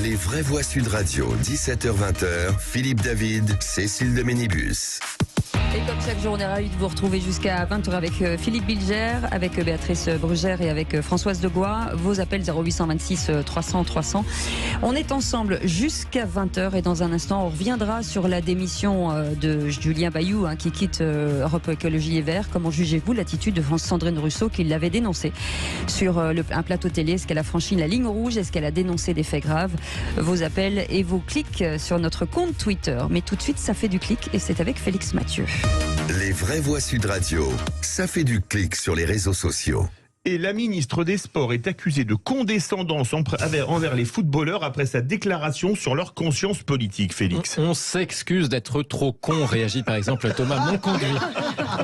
Les vraies voix Sud Radio, 17h-20h, Philippe David, Cécile de Ménibus. Et comme chaque jour, on est ravis de vous retrouver jusqu'à 20h avec Philippe Bilger, avec Béatrice Brugère et avec Françoise Degois. Vos appels 0826 300 300. On est ensemble jusqu'à 20h et dans un instant, on reviendra sur la démission de Julien Bayou qui quitte Europe Écologie et Verts. Comment jugez-vous l'attitude de Sandrine Rousseau qui l'avait dénoncée sur un plateau télé? Est-ce qu'elle a franchi la ligne rouge? Est-ce qu'elle a dénoncé des faits graves? Vos appels et vos clics sur notre compte Twitter. Mais tout de suite, ça fait du clic et c'est avec Félix Mathieu. Les vraies voix Sud Radio, ça fait du clic sur les réseaux sociaux. Et la ministre des Sports est accusée de condescendance envers les footballeurs après sa déclaration sur leur conscience politique, Félix. On s'excuse d'être trop con, réagit par exemple Thomas Monconduit,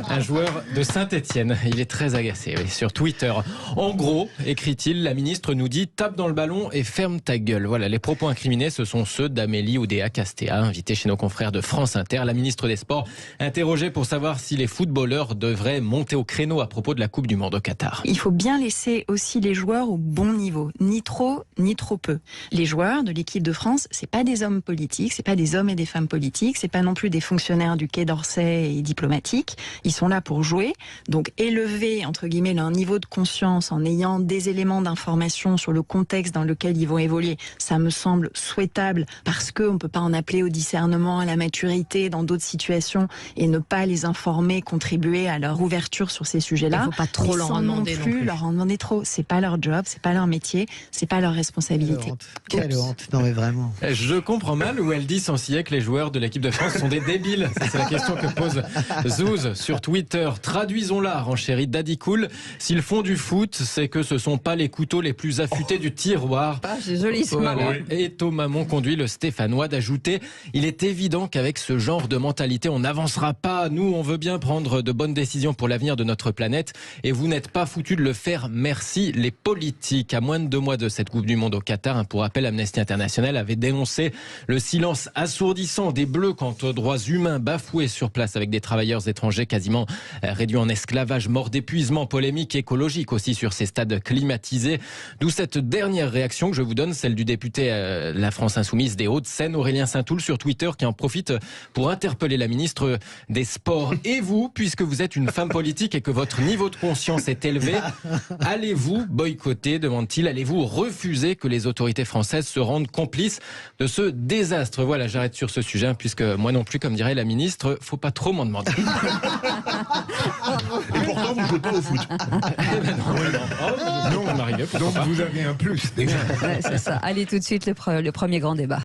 un joueur de Saint-Etienne. Il est très agacé sur Twitter. En gros, écrit-il, la ministre nous dit « tape dans le ballon et ferme ta gueule ». Voilà, les propos incriminés, ce sont ceux d'Amélie Oudéa-Castéa, invitée chez nos confrères de France Inter. La ministre des Sports, interrogée pour savoir si les footballeurs devraient monter au créneau à propos de la Coupe du Monde au Qatar. Il faut bien laisser aussi les joueurs au bon niveau, ni trop peu. Les joueurs de l'équipe de France, c'est pas des hommes politiques, c'est pas des hommes et des femmes politiques, c'est pas non plus des fonctionnaires du Quai d'Orsay et diplomatiques. Ils sont là pour jouer, donc élever entre guillemets leur niveau de conscience en ayant des éléments d'information sur le contexte dans lequel ils vont évoluer, ça me semble souhaitable parce qu'on peut pas en appeler au discernement, à la maturité dans d'autres situations et ne pas les informer, contribuer à leur ouverture sur ces sujets-là. Il faut pas trop leur en demander non plus. Leur en demander trop, c'est pas leur job, c'est pas leur métier, c'est pas leur responsabilité. Quelle honte, non mais vraiment. Je comprends mal où elle dit sans ciller que les joueurs de l'équipe de France sont des débiles. C'est la question que pose Zouz sur Twitter. Traduisons-la, renchérit Daddy Cool. S'ils font du foot, c'est que ce sont pas les couteaux les plus affûtés du tiroir. Ah, c'est joli, c'est voilà. marrant. Et Thomas Monconduit, le Stéphanois, d'ajouter « Il est évident qu'avec ce genre de mentalité, on n'avancera pas. Nous, on veut bien prendre de bonnes décisions pour l'avenir de notre planète et vous n'êtes pas foutus de le faire, merci les politiques. À moins de 2 mois de cette Coupe du Monde au Qatar, pour rappel, Amnesty International avait dénoncé le silence assourdissant des Bleus quant aux droits humains bafoués sur place avec des travailleurs étrangers quasiment réduits en esclavage, morts d'épuisement, polémique écologique aussi sur ces stades climatisés. D'où cette dernière réaction que je vous donne, celle du député La France Insoumise des Hauts-de-Seine, Aurélien Saint-Toul, sur Twitter, qui en profite pour interpeller la ministre des Sports. Et vous, puisque vous êtes une femme politique et que votre niveau de conscience est élevé, allez-vous boycotter, demande-t-il, allez-vous refuser que les autorités françaises se rendent complices de ce désastre? Voilà, j'arrête sur ce sujet, puisque moi non plus, comme dirait la ministre, faut pas trop m'en demander. Et pourtant, vous ne jouez pas au foot. Non, Donc vous avez un plus déjà. Ouais, c'est ça. Allez tout de suite le premier grand débat.